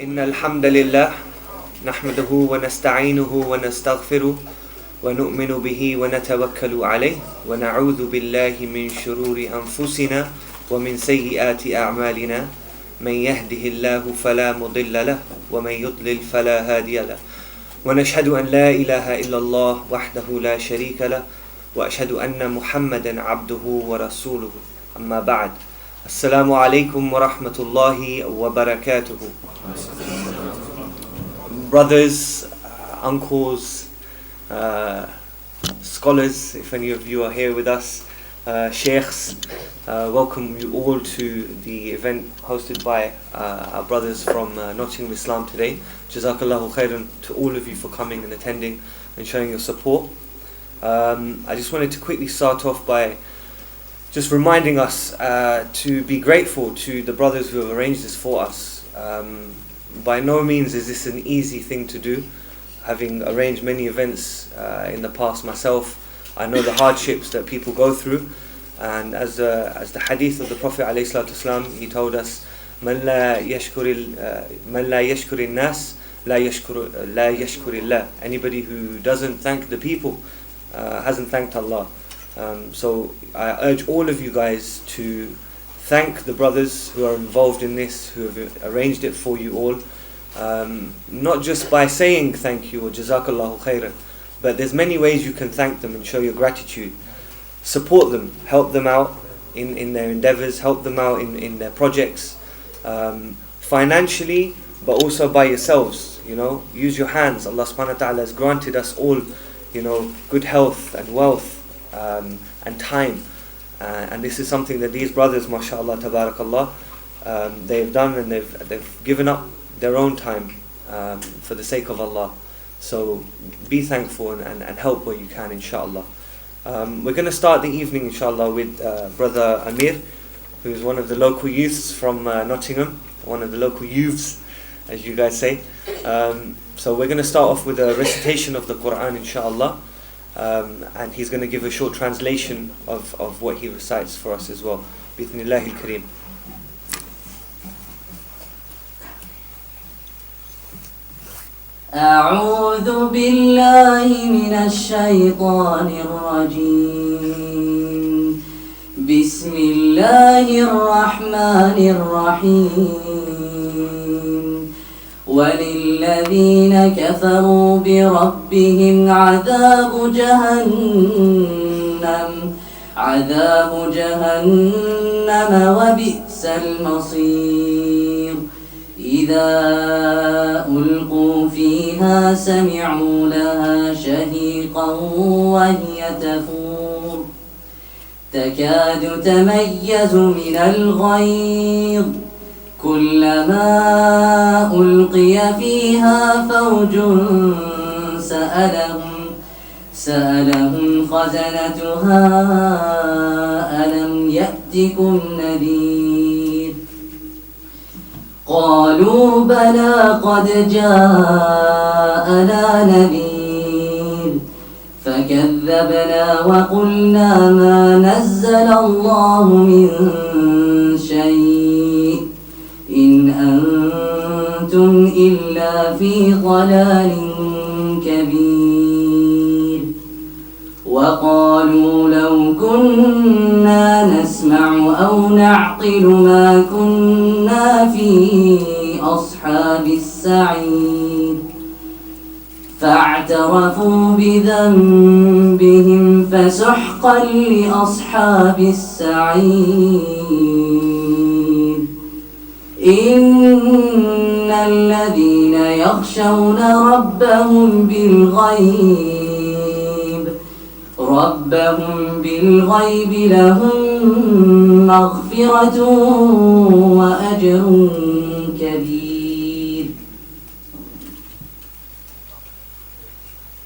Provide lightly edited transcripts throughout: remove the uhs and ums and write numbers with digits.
إن الحمد لله نحمده ونستعينه ونستغفره ونؤمن به ونتوكل عليه ونعوذ بالله من شرور أنفسنا ومن سيئات أعمالنا من يهده الله فلا مضل له ومن يضلل فلا هادي له ونشهد أن لا إله إلا الله وحده لا شريك له وأشهد أن محمدا عبده ورسوله أما بعد السلام عليكم ورحمة الله وبركاته. Brothers, uncles, scholars, if any of you are here with us, sheikhs, welcome you all to the event hosted by our brothers from Nottingham Islam today. Jazakallahu khairan to all of you for coming and attending and showing your support. I just wanted to quickly start off by just reminding us to be grateful to the brothers who have arranged this for us. By no means is this an easy thing to do. Having arranged many events in the past myself, I know the hardships that people go through. And as the hadith of the Prophet ﷺ, he told us, "Man la yashkuri nas, la yashkuri Allah." Anybody who doesn't thank the people hasn't thanked Allah. So I urge all of you guys to thank the brothers who are involved in this, who have arranged it for you all. Not just by saying thank you or Jazakallahu khairan, but there's many ways you can thank them and show your gratitude. Support them, help them out in their endeavors, help them out in their projects, financially, but also by yourselves. Use your hands. Allah subhanahu wa ta'ala has granted us all, good health and wealth and time. And this is something that these brothers, mashallah, tabarakallah, they've done, and they've given up their own time for the sake of Allah. So be thankful and help where you can, inshallah. We're going to start the evening, inshallah, with Brother Amir, who's one of the local youths from Nottingham, one of the local youths, as you guys say. So we're going to start off with a recitation of the Quran, inshallah. And he's going to give a short translation of what he recites for us as well. Bi-idhnillahi al-kareem. أعوذ بالله من الشيطان الرجيم بسم الله الرحمن الرحيم وللذين كفروا بربهم عذاب جهنم وبئس المصير إذا ألقوا فيها سمعوا لها شهيقا وهي تفور تكاد تميز من الغيظ كلما ألقي فيها فوج سألهم خزنتها ألم يأتكم نذير قالوا بلى قد جاءنا نذير فكذبنا وقلنا ما نزل الله من شيء إن أنتم إلا في ضلال كبير وقالوا لو كنا نسمع أو نعقل ما كنا في أصحاب السعير فاعترفوا بذنبهم فسحقا لأصحاب السعير إن الذين يخشون ربهم بالغيب لهم مغفرة وأجر كبير.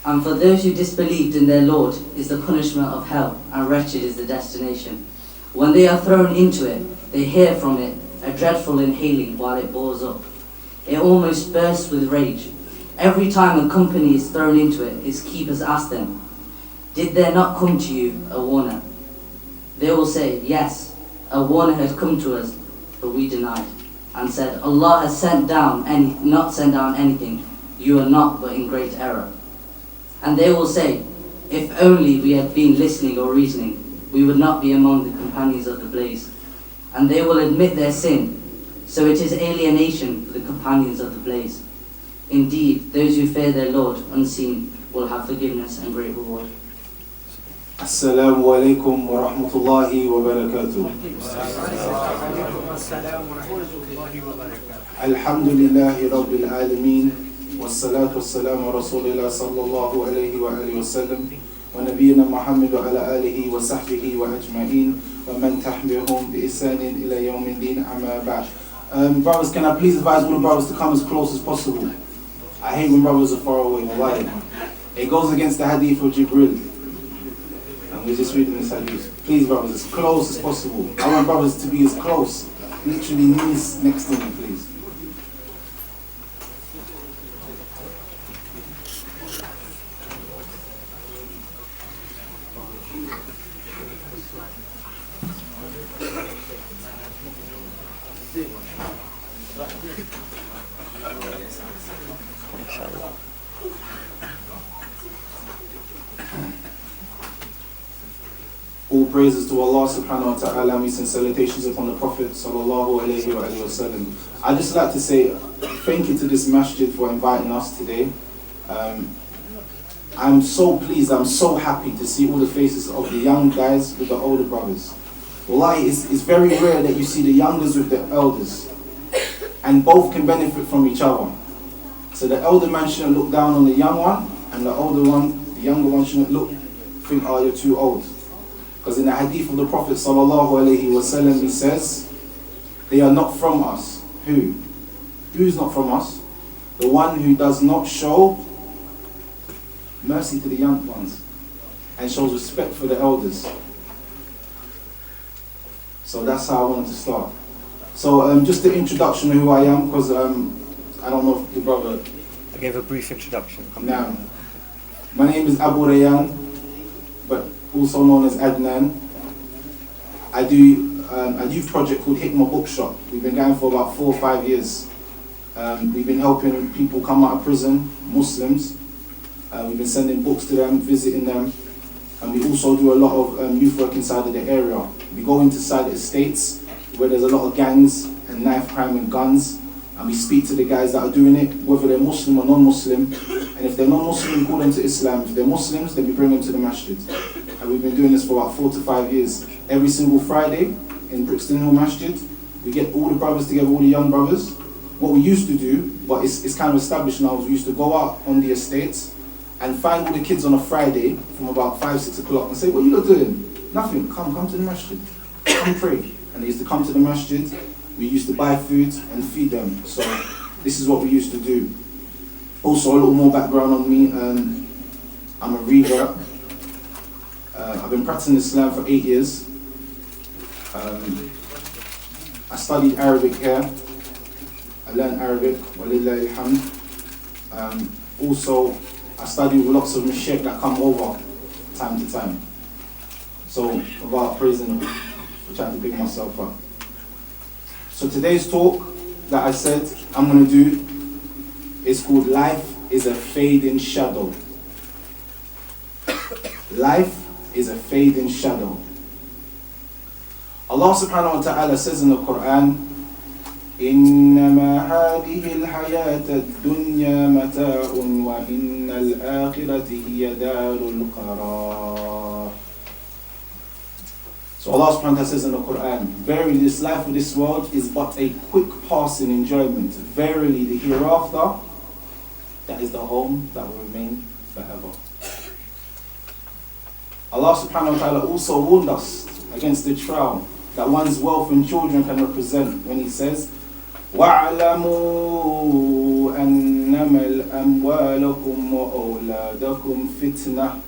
And for those who disbelieved in their Lord is the punishment of hell, and wretched is the destination. When they are thrown into it, they hear from it a dreadful inhaling while it bores up. It almost bursts with rage. Every time a company is thrown into it, its keepers ask them, "Did there not come to you a warner?" They will say, "Yes, a warner had come to us, but we denied." and said, Allah has not sent down anything. You are not but in great error. And they will say, if only we had been listening or reasoning, we would not be among the companions of the blaze. And they will admit their sin, so it is alienation for the companions of the blaze. Indeed, those who fear their Lord unseen will have forgiveness and great reward. Assalamu alaikum wa rahmatullahi wa barakatuh. Alhamdulillahi Rabbil Alameen. Wassalatu wassalamu ala Rasulillah sallallahu alayhi wa alihi wa sallam. Wa nabiyyina Muhammad wa ala alihi wa sahbihi wa ajma'in. Wa man tahmihum bi isanin ila yawmin din amma ba'd. Brothers, can I please advise all the brothers to come as close as possible? I hate when brothers are far away. Wallahi. It goes against the hadith of Jibril. We're just reading this hadith. Please, brothers, as close as possible. I want brothers to be as close, literally knees next to me, please. All praises to Allah subhanahu wa ta'ala, and we send salutations upon the Prophet sallallahu alayhi wa sallam. I'd just like to say thank you to this masjid for inviting us today. I'm so pleased, I'm so happy to see all the faces of the young guys with the older brothers. Wallahi, it's very rare that you see the youngers with the elders, and both can benefit from each other. So the elder man shouldn't look down on the young one, and the older one, the younger one shouldn't think, oh, you're too old. Because in the hadith of the Prophet sallallahu alaihi wasallam, he says, they are not from us. Who? Who is not from us? The one who does not show mercy to the young ones and shows respect for the elders. So that's how I wanted to start. So just the introduction of who I am, because I don't know if the brother... I gave a brief introduction. Now, my name is Abu Rayyan, but also known as Adnaan. I do a youth project called Hikmah Bookshop. We've been going for about 4 or 5 years. We've been helping people come out of prison, Muslims. We've been sending books to them, visiting them. And we also do a lot of youth work inside of the area. We go inside the estates where there's a lot of gangs and knife crime and guns. And we speak to the guys that are doing it, whether they're Muslim or non-Muslim. And if they're non-Muslim, we call them to Islam. If they're Muslims, then we bring them to the Masjid. And we've been doing this for about 4 to 5 years. Every single Friday in Brixton Hill Masjid, we get all the brothers together, all the young brothers. What we used to do, but it's kind of established now, is we used to go out on the estates and find all the kids on a Friday from about 5, 6 o'clock and say, what are you lot doing? Nothing, come to the Masjid, come pray. And they used to come to the Masjid. We used to buy food and feed them. So this is what we used to do. Also, a little more background on me. I'm a revert. I've been practicing Islam for 8 years. I studied Arabic here. I learned Arabic, walillahi alhamd. Also, I studied with lots of mashaykh that come over time to time. So, without praising, I'm trying to pick myself up. So today's talk that I said I'm going to do is called Life is a Fading Shadow. Life is a fading shadow. Allah subhanahu wa ta'ala says in the Quran, إِنَّمَا هَذِهِ الْحَيَاةَ الدُّنْيَا مَتَاعٌ وَإِنَّ الْآخِرَةِ هِيَ دَارُ الْقَرَارِ. So Allah subhanahu wa ta'ala says in the Quran, verily this life of this world is but a quick passing enjoyment. Verily the hereafter, that is the home that will remain forever. Allah subhanahu wa ta'ala also warned us against the trial that one's wealth and children can represent when he says, وَاعْلَمُوا أَنَّمَا الْأَمْوَالَكُمْ وَأَوْلَادَكُمْ فِتْنَةٌ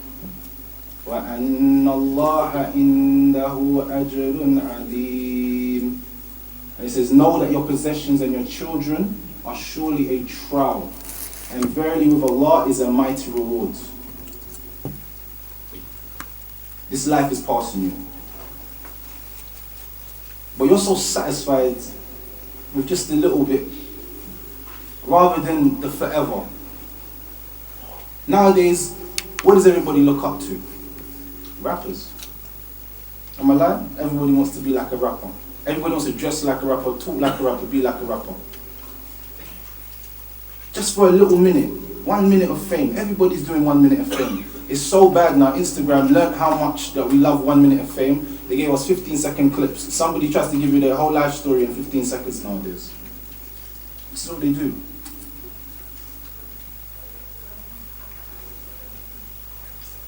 وَأَنَّ اللَّهَ إِنْدَهُ أَجْرٌ عَظِيمٌ. And he says, know that your possessions and your children are surely a trial, and verily with Allah is a mighty reward. This life is passing you. But you're so satisfied with just a little bit, rather than the forever. Nowadays, what does everybody look up to? Rappers. Am I lying? Everybody wants to be like a rapper. Everybody wants to dress like a rapper, talk like a rapper, be like a rapper. Just for a little minute, 1 minute of fame. Everybody's doing 1 minute of fame. It's so bad now. Instagram learned how much that we love 1 minute of fame. They gave us 15-second clips. Somebody tries to give you their whole life story in 15 seconds nowadays. This is what they do.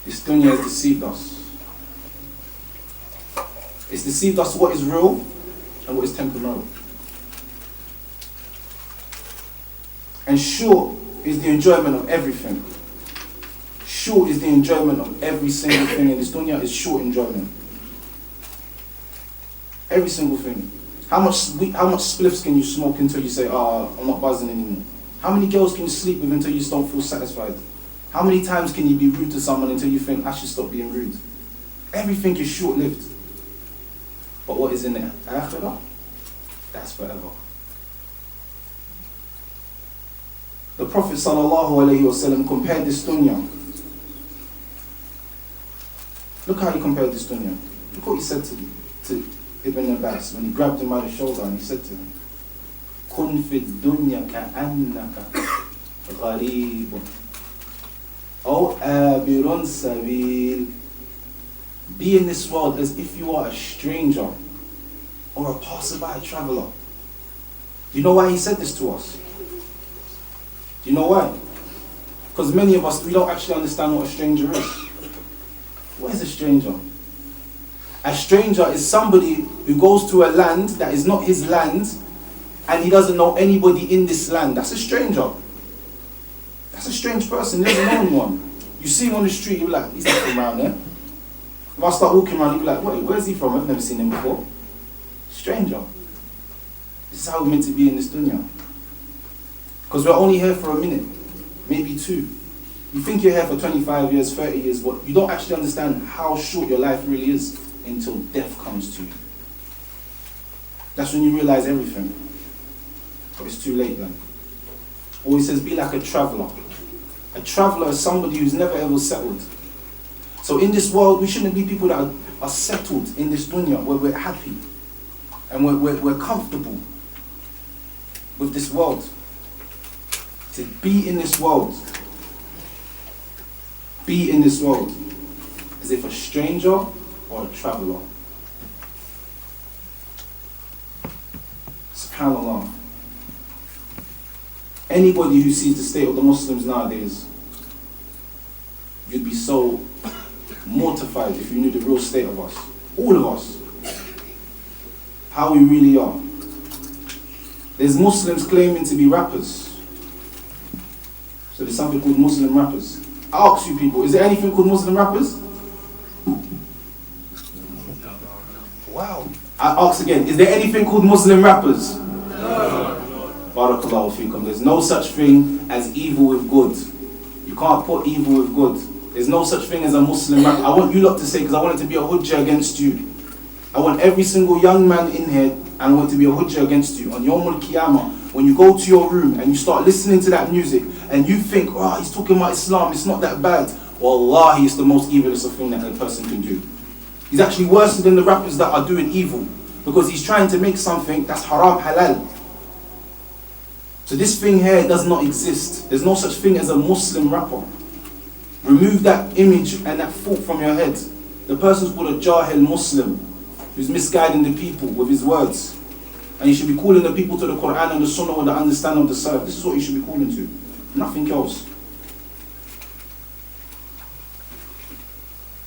This dunya has deceived us. It's deceived us what is real and what is temporary. And short is the enjoyment of everything. Short is the enjoyment of every single thing in this dunya is short enjoyment. Every single thing. How much spliffs can you smoke until you say, I'm not buzzing anymore? How many girls can you sleep with until you don't feel satisfied? How many times can you be rude to someone until you think, I should stop being rude? Everything is short-lived. But what is in the akhirah? That's forever. The Prophet ﷺ compared this dunya. Look how he compared this dunya. Look what he said to Ibn Abbas when he grabbed him by the shoulder and he said to him, Kun fi dunya ka'annaka gharibun aw abirun sabil. Be in this world as if you are a stranger or a passerby traveller. Do you know why he said this to us? Do you know why? Because many of us, we don't actually understand what a stranger is. What is a stranger? A stranger is somebody who goes to a land that is not his land and he doesn't know anybody in this land. That's a stranger. That's a strange person. He doesn't know anyone. You see him on the street, you're like, he's not from around there. If I start walking around, you'll be like, wait, where's he from? I've never seen him before. Stranger. This is how we're meant to be in this dunya. Because we're only here for a minute, maybe 2. You think you're here for 25 years, 30 years, but you don't actually understand how short your life really is until death comes to you. That's when you realize everything. But it's too late then. Or he says, be like a traveller. A traveller is somebody who's never ever settled. So in this world, we shouldn't be people that are settled in this dunya, where we're happy and we're comfortable with this world. To be in this world. Be in this world as if a stranger or a traveller. SubhanAllah. Anybody who sees the state of the Muslims nowadays, you'd be so mortified if you knew the real state of us. All of us. How we really are. There's Muslims claiming to be rappers. So there's something called Muslim rappers. I ask you people, is there anything called Muslim rappers? Wow. I ask again, is there anything called Muslim rappers? No. Barakallahu feekum. There's no such thing as evil with good. You can't put evil with good. There's no such thing as a Muslim rapper. I want you lot to say, because I want it to be a hujjah against you. I want every single young man in here, and I want it to be a hujjah against you. On Yawm al-Qiyamah, when you go to your room and you start listening to that music, and you think, he's talking about Islam, it's not that bad. Wallahi, it's the most evilest thing that a person can do. He's actually worse than the rappers that are doing evil, because he's trying to make something that's haram halal. So this thing here does not exist. There's no such thing as a Muslim rapper. Remove that image and that thought from your head. The person's called a Jahil Muslim, who's misguiding the people with his words. And you should be calling the people to the Quran and the Sunnah with the understanding of the Salaf. This is what you should be calling to. Nothing else.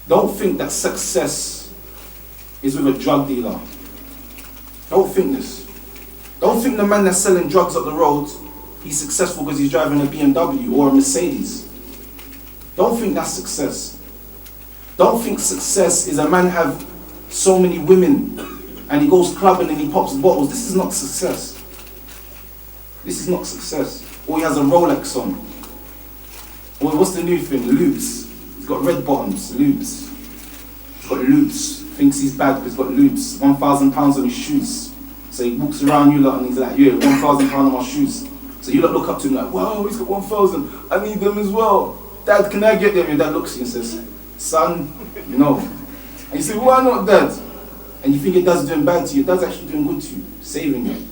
Don't think that success is with a drug dealer. Don't think this. Don't think the man that's selling drugs up the road, he's successful because he's driving a BMW or a Mercedes. Don't think that's success. Don't think success is a man have so many women and he goes clubbing and he pops bottles. This is not success. This is not success. Or he has a Rolex on. Or what's the new thing? Loops. He's got red bottoms. Loops. He's got loops. Thinks he's bad because he's got loops. £1,000 on his shoes. So he walks around you lot and he's like, yeah, £1,000 on my shoes. So you lot look up to him like, wow, he's got 1,000. I need them as well. Dad, can I get them? And dad looks at you and says, son, no. And you say, why not, Dad? And you think your dad's doing bad to you. Dad's actually doing good to you, saving you.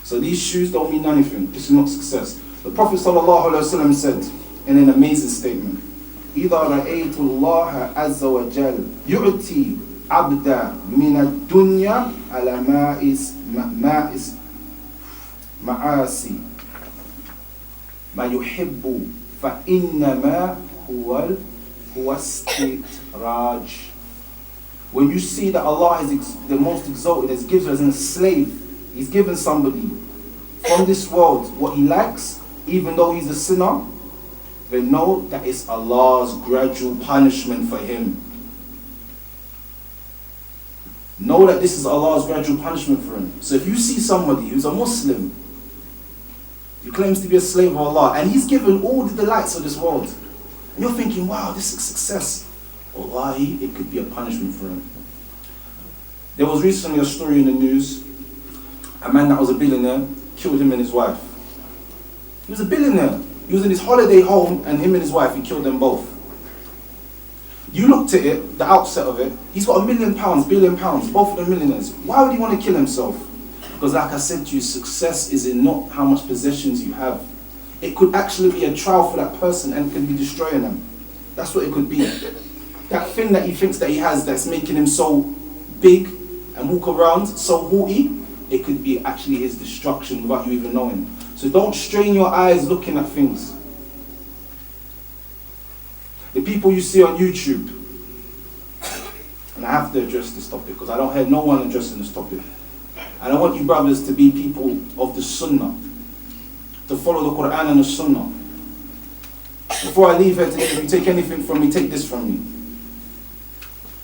So these shoes don't mean anything. This is not success. The Prophet ﷺ said in an amazing statement, إِذَا رَأَيْتُ اللَّهَ عَزَّ وَجَلَّ يُعْتِي عَبْدًا مِنَ الدُّنْيَا عَلَى مَعَاسِي مَا يُحِبُّ فَإِنَّمَا هُوَ استِدْرَاجٌ. When you see that Allah is the most exalted, has given us a slave, He's given somebody from this world what he likes, even though he's a sinner, then know that it's Allah's gradual punishment for him. Know that this is Allah's gradual punishment for him. So if you see somebody who's a Muslim, who claims to be a slave of Allah, and he's given all the delights of this world, and you're thinking, wow, this is success. Wallahi, it could be a punishment for him. There was recently a story in the news. A man that was a billionaire killed him and his wife. He was a billionaire. He was in his holiday home, and him and his wife, he killed them both. You looked at it, the outset of it, he's got £1 million, £1 billion, both of them millionaires. Why would he want to kill himself? Because like I said to you, success is in not how much possessions you have. It could actually be a trial for that person and could be destroying them. That's what it could be. That thing that he thinks that he has that's making him so big and walk around so haughty, it could be actually his destruction without you even knowing. So don't strain your eyes looking at things. The people you see on YouTube, and I have to address this topic because I don't hear no one addressing this topic. And I want you brothers to be people of the Sunnah, to follow the Quran and the Sunnah. Before I leave here today, if you take anything from me, take this from me.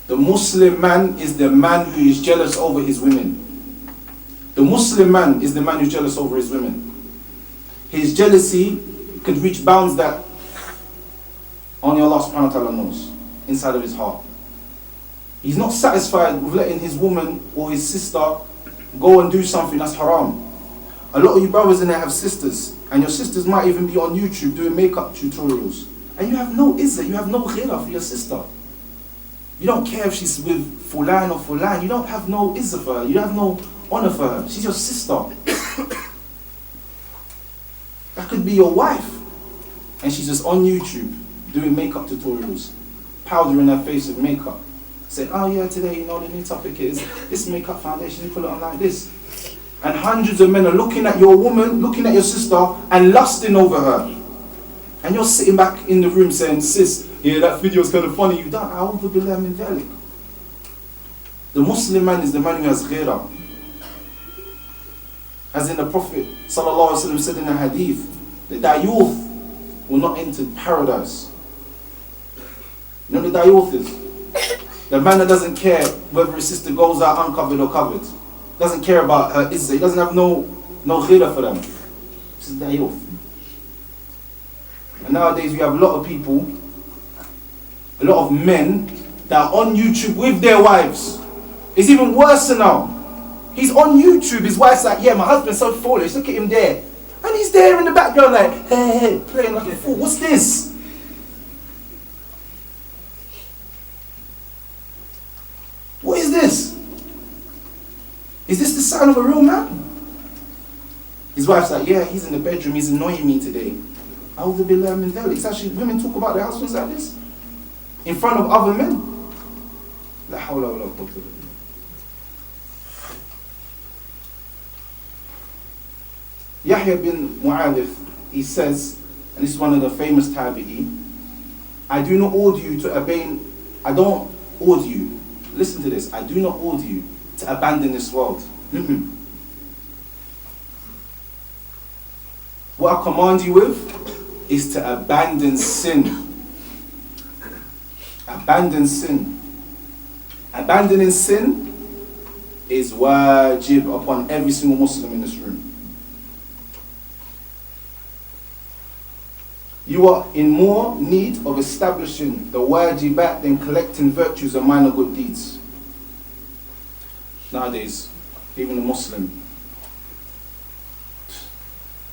The Muslim man is the man who is jealous over his women. The Muslim man is the man who's jealous over his women. His jealousy could reach bounds that only Allah subhanahu wa ta'ala knows, inside of his heart. He's not satisfied with letting his woman or his sister go and do something that's haram. A lot of you brothers in there have sisters, and your sisters might even be on YouTube doing makeup tutorials. And you have no izzah, you have no ghirah for your sister. You don't care if she's with fulan or fulan, you don't have no izzah for her, you have no honor for her. She's your sister. That could be your wife, and she's just on YouTube doing makeup tutorials, powdering her face with makeup, saying, oh yeah, today, you know, the new topic is this makeup foundation, you put it on like this. And hundreds of men are looking at your woman, looking at your sister, and lusting over her. And you're sitting back in the room saying, sis, yeah, that video's kind of funny. You don't, a'udhu billah min dhalik. The Muslim man is the man who has ghirah. As in the Prophet ﷺ said in a hadith, the dayuth will not enter paradise. You know what the dayuth is? The man that doesn't care whether his sister goes out uncovered or covered. Doesn't care about her izzah. He doesn't have no ghirah for them. This is dayuth. And nowadays we have a lot of people, a lot of men that are on YouTube with their wives. It's even worse now. He's on YouTube, his wife's like, yeah, my husband's so foolish, look at him there. And he's there in the background like, hey, playing like a fool. What's this? What is this? Is this the sign of a real man? His wife's like, yeah, he's in the bedroom, he's annoying me today. A'udhu billah min dhalik. It's actually, women talk about their husbands like this in front of other men. La hawla wa la quwwata illa billah. Yahya bin Mu'adh, he says, and this is one of the famous tabi'i, I do not order you to obey, I don't order you, listen to this, I do not order you to abandon this world. What I command you with is to abandon sin. Abandon sin. Abandoning sin is wajib upon every single Muslim in this room. You are in more need of establishing the wajibat than collecting virtues and minor good deeds. Nowadays, even a Muslim.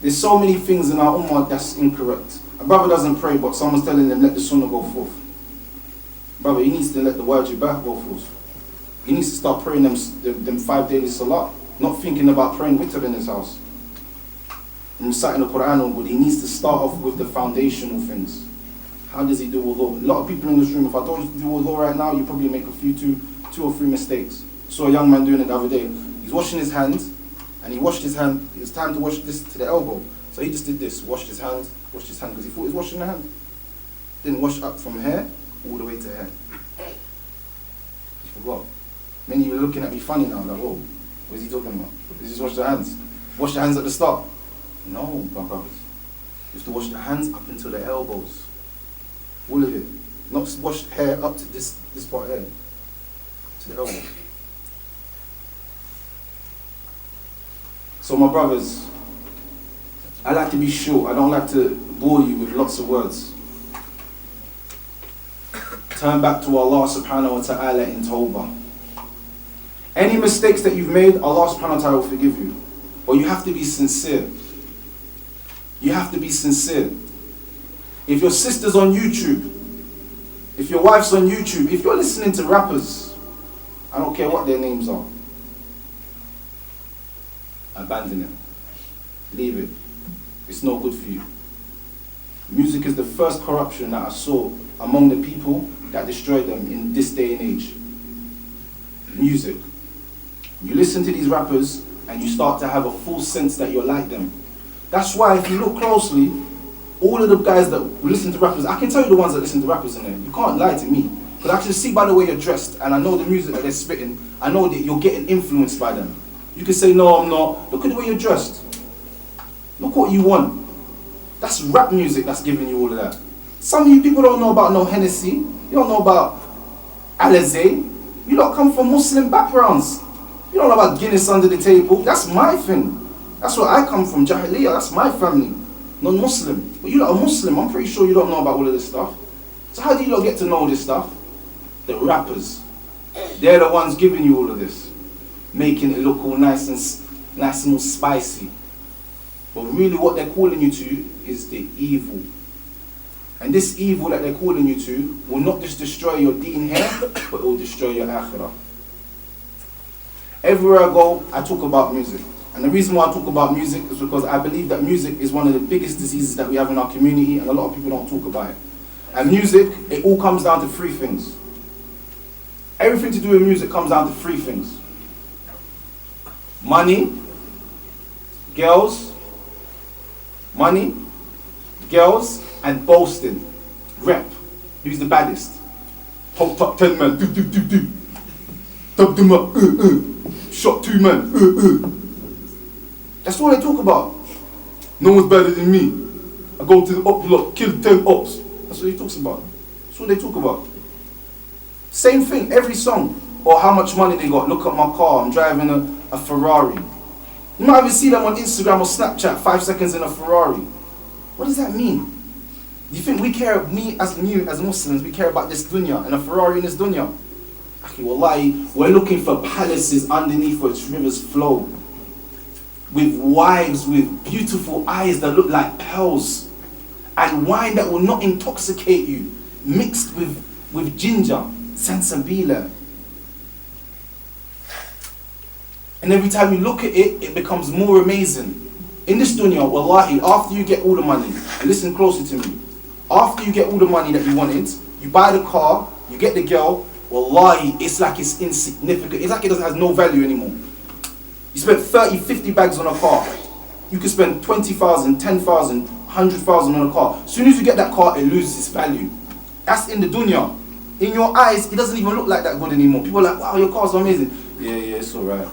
There's so many things in our ummah that's incorrect. A brother doesn't pray, but someone's telling them, let the sunnah go forth. Brother, he needs to let the wajibah go forth. He needs to start praying them 5 daily salah, not thinking about praying witr in his house and reciting the Quran all good. He needs to start off with the foundational things. How does he do wudu? A lot of people in this room, if I told you to do wudu right now, you probably make two or three mistakes. I saw a young man doing it the other day. He's washing his hands, and he washed his hand. It's time to wash this to the elbow. So he just did this, washed his hand, because he thought he was washing the hand. Didn't wash up from here all the way to here. He forgot. Many of you are looking at me funny now, like, whoa, what is he talking about? He just wash the hands. Wash the hands at the start. No, my brothers. You have to wash the hands up until the elbows. All of it. Not wash hair up to this part here. To the elbow. So my brothers, I like to be short. I don't like to bore you with lots of words. Turn back to Allah subhanahu wa ta'ala in tawbah. Any mistakes that you've made, Allah subhanahu wa ta'ala will forgive you. But you have to be sincere. You have to be sincere. If your sister's on YouTube, if your wife's on YouTube, if you're listening to rappers, I don't care what their names are, abandon it. Leave it. It's no good for you. Music is the first corruption that I saw among the people that destroyed them in this day and age. Music. You listen to these rappers and you start to have a full sense that you're like them. That's why if you look closely, all of the guys that listen to rappers, I can tell you the ones that listen to rappers in there. You can't lie to me. Because I can see by the way you're dressed and I know the music that they're spitting, I know that you're getting influenced by them. You can say, no, I'm not. Look at the way you're dressed. Look what you want. That's rap music that's giving you all of that. Some of you people don't know about no Hennessy. You don't know about Alizé. You don't come from Muslim backgrounds. You don't know about Guinness under the table. That's my thing. That's where I come from, Jahiliyyah. That's my family. Non-Muslim. But you're not a Muslim. I'm pretty sure you don't know about all of this stuff. So how do you not get to know this stuff? The rappers. They're the ones giving you all of this. Making it look all nice and all spicy. But really what they're calling you to is the evil. And this evil that they're calling you to will not just destroy your deen here, but it will destroy your akhirah. Everywhere I go, I talk about music. And the reason why I talk about music is because I believe that music is one of the biggest diseases that we have in our community, and a lot of people don't talk about it. And music, it all comes down to three things. Everything to do with music comes down to three things. Money, girls, and boasting. Rep. Who's the baddest? Top 10 man, do. Top them up, Shot 2 man, That's what they talk about. No one's better than me. I go to the op block, kill 10 ops. That's what he talks about. That's what they talk about. Same thing, every song. Or how much money they got. Look at my car, I'm driving a Ferrari. You might even see them on Instagram or Snapchat, 5 seconds in a Ferrari. What does that mean? Do you think we care, me as Muslims, we care about this dunya and a Ferrari in this dunya? Okay, wallahi, we're looking for palaces underneath where its rivers flow. With wives with beautiful eyes that look like pearls. And wine that will not intoxicate you. Mixed with ginger, sansabila. And every time you look at it, it becomes more amazing. In this dunya, wallahi, after you get all the money, and listen closely to me, after you get all the money that you wanted, you buy the car, you get the girl, wallahi, it's like it's insignificant. It's like it has no value anymore. You spent 30, 50 bags on a car. You could spend 20,000, 10,000, 100,000 on a car. As soon as you get that car, it loses its value. That's in the dunya. In your eyes, it doesn't even look like that good anymore. People are like, wow, your car's amazing. Yeah, it's alright.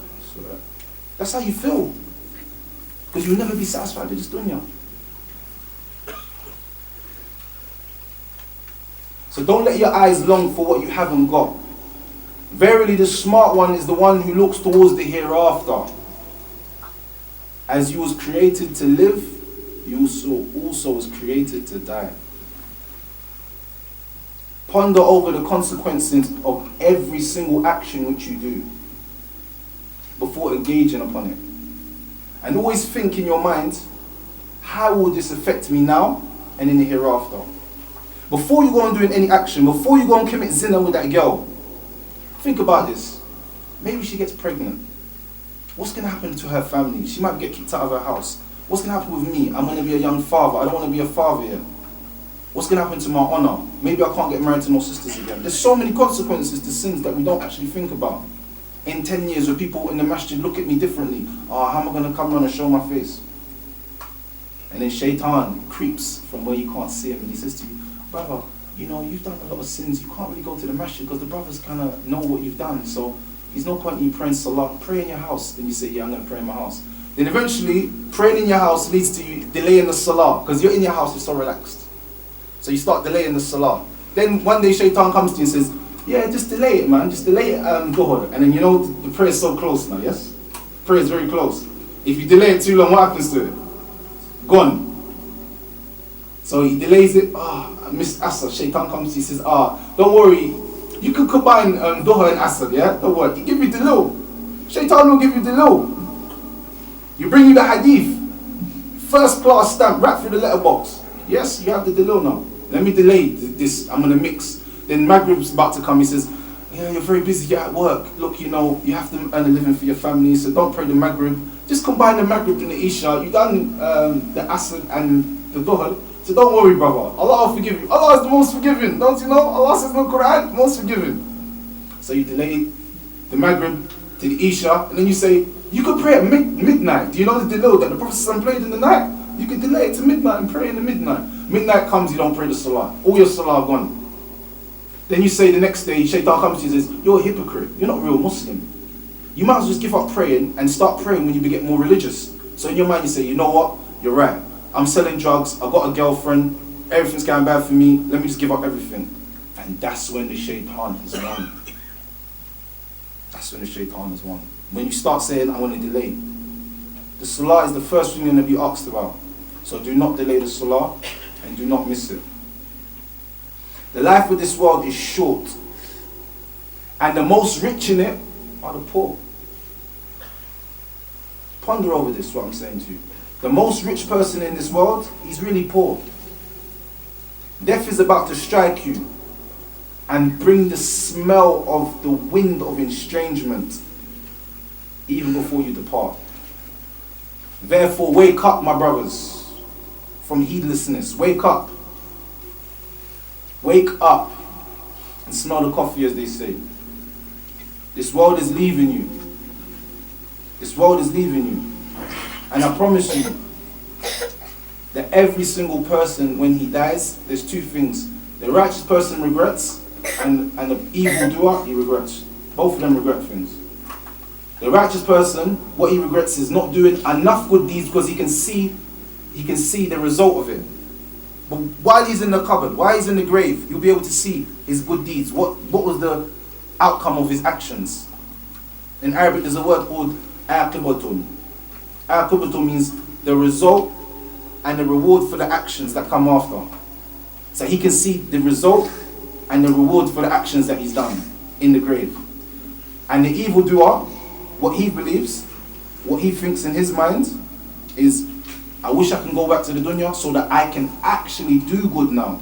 That's how you feel. Because you'll never be satisfied with this dunya. So don't let your eyes long for what you haven't got. Verily the smart one is the one who looks towards the hereafter. As you was created to live, you also was created to die. Ponder over the consequences of every single action which you do. before engaging upon it. And always think in your mind, how will this affect me now and in the hereafter? Before you go on doing any action, before you go and commit zina with that girl, think about this. Maybe she gets pregnant. What's going to happen to her family? She might get kicked out of her house. What's going to happen with me? I'm going to be a young father. I don't want to be a father yet. What's going to happen to my honor? Maybe I can't get married to no sisters again. There's so many consequences to sins that we don't actually think about. In 10 years, when people in the masjid look at me differently, how am I going to come around and show my face? And then shaitan creeps from where you can't see him and he says to you, brother, you've done a lot of sins. You can't really go to the masjid because the brothers kind of know what you've done. So there's no point in you praying salah. Pray in your house. Then you say, yeah, I'm going to pray in my house. Then eventually, praying in your house leads to you delaying the salah because you're in your house, you're so relaxed. So you start delaying the salah. Then one day shaitan comes to you and says, yeah, just delay it, man. Just delay it, dhuhr. And then the prayer is so close now, yes? Prayer is very close. If you delay it too long, what happens to it? Gone. So he delays it. I missed Asr. Shaitan comes to you and says, don't worry. You can combine dhuhr and Asr, yeah? Don't worry. He give you delil. Shaitan will give you delil. You bring you the hadith. First class stamp, right through the letterbox. Yes, you have the delil now. Let me delay this. I'm going to mix. Then Maghrib's about to come. He says, yeah, you're very busy. You're at work. Look, you have to earn a living for your family. So don't pray the Maghrib. Just combine the Maghrib and the Isha. You've done the Asr and the Dhuhr. So don't worry, brother. Allah will forgive you. Allah is the most forgiving. Don't you know? Allah says in the Quran, most forgiving. So you delay the Maghrib to the Isha. And then you say, you could pray at midnight. Do you know the delil that the Prophet prayed in the night? You can delay it to midnight and pray in the midnight. Midnight comes, you don't pray the salah. All your salah gone. Then you say the next day, shaitan comes to you and says, you're a hypocrite. You're not a real Muslim. You might as well just give up praying and start praying when you get more religious. So in your mind you say, you know what? You're right. I'm selling drugs. I've got a girlfriend. Everything's going bad for me. Let me just give up everything. And that's when the shaitan has won. That's when the shaitan has won. When you start saying, I want to delay. The salah is the first thing you're going to be asked about. So do not delay the salah and do not miss it. The life of this world is short. And the most rich in it are the poor. Ponder over this, what I'm saying to you. The most rich person in this world, he's really poor. Death is about to strike you and bring the smell of the wind of estrangement even before you depart. Therefore, wake up, my brothers, from heedlessness. Wake up. Wake up and smell the coffee, as they say. This world is leaving you. This world is leaving you. And I promise you that every single person, when he dies, there's two things. The righteous person regrets, and the evil doer, he regrets. Both of them regret things. The righteous person, what he regrets is not doing enough good deeds because he can see the result of it. But while he's in the cupboard, while he's in the grave, you'll be able to see his good deeds. What was the outcome of his actions? In Arabic, there's a word called aqibatun. Aqibatun means the result and the reward for the actions that come after. So he can see the result and the reward for the actions that he's done in the grave. And the evildoer, what he believes, what he thinks in his mind is, I wish I can go back to the dunya so that I can actually do good now.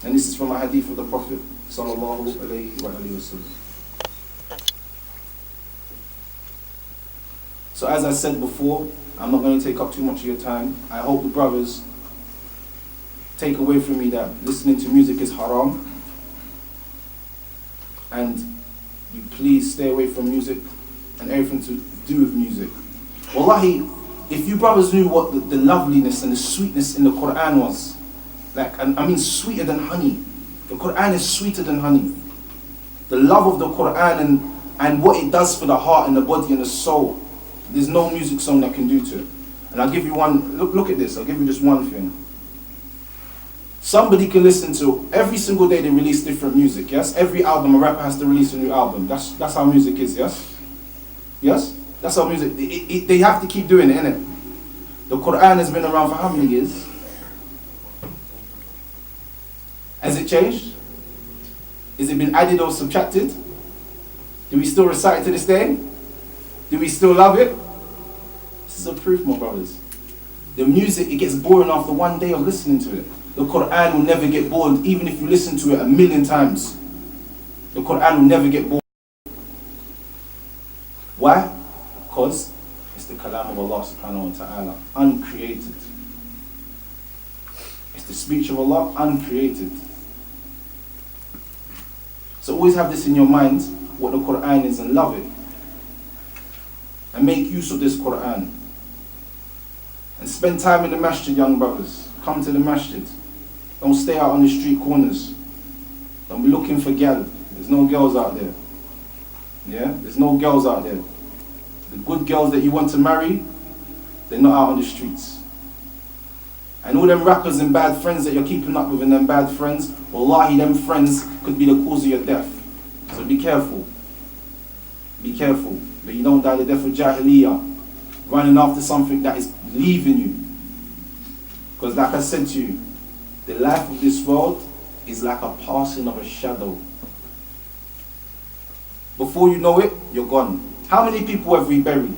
And this is from a hadith of the Prophet sallallahu alaihi wasallam. So as I said before, I'm not going to take up too much of your time. I hope the brothers take away from me that listening to music is haram. And you please stay away from music and everything to do with music. Wallahi, if you brothers knew what the loveliness and the sweetness in the Quran was, sweeter than honey. The Quran is sweeter than honey. The love of the Quran and what it does for the heart and the body and the soul, there's no music song that can do to it. And I'll give you one, look at this, I'll give you just one thing. Somebody can listen to, every single day they release different music, yes? Every album, a rapper has to release a new album. That's how music is, yes? Yes? That's how music, they have to keep doing it, innit? The Quran has been around for how many years? Has it changed? Has it been added or subtracted? Do we still recite it to this day? Do we still love it? This is a proof, my brothers. The music, it gets boring after one day of listening to it. The Quran will never get bored, even if you listen to it 1,000,000 times. The Quran will never get bored. Why? Because it's the kalam of Allah subhanahu wa ta'ala, uncreated. It's the speech of Allah, uncreated. So always have this in your mind, what the Quran is, and love it. And make use of this Quran. And spend time in the masjid, young brothers. Come to the masjid. Don't stay out on the street corners. Don't be looking for gal. There's no girls out there. Yeah? There's no girls out there. The good girls that you want to marry, they're not out on the streets. And all them rappers and bad friends that you're keeping up with and them bad friends, wallahi, them friends could be the cause of your death. So be careful. Be careful. But you don't die the death of Jahiliyyah, running after something that is leaving you. Because like I said to you, the life of this world is like a passing of a shadow. Before you know it, you're gone. How many people have we buried?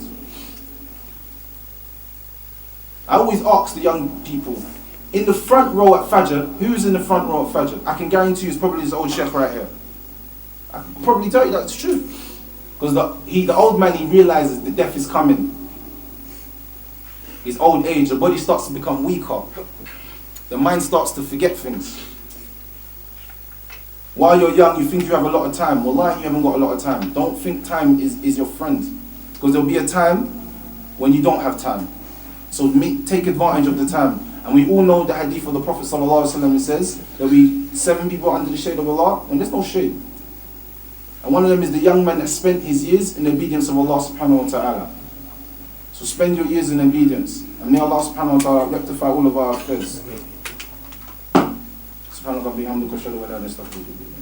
I always ask the young people, in the front row at Fajr, who's in the front row at Fajr? I can guarantee you it's probably this old sheikh right here. I can probably tell you that's true. Because the old man, he realizes the death is coming. His old age, the body starts to become weaker. The mind starts to forget things. While you're young, you think you have a lot of time. Wallahi, you haven't got a lot of time. Don't think time is your friend. Because there'll be a time when you don't have time. So take advantage of the time. And we all know the hadith of the Prophet ﷺ says, there'll be 7 people under the shade of Allah, and there's no shade. And one of them is the young man that spent his years in obedience of Allah subhanahu wa ta'ala. So spend your years in obedience. And may Allah subhanahu wa ta'ala rectify all of our affairs. سبحانك اللهم وبحمدك اشهد ان لا اله الا انت استغفرك واتوب اليك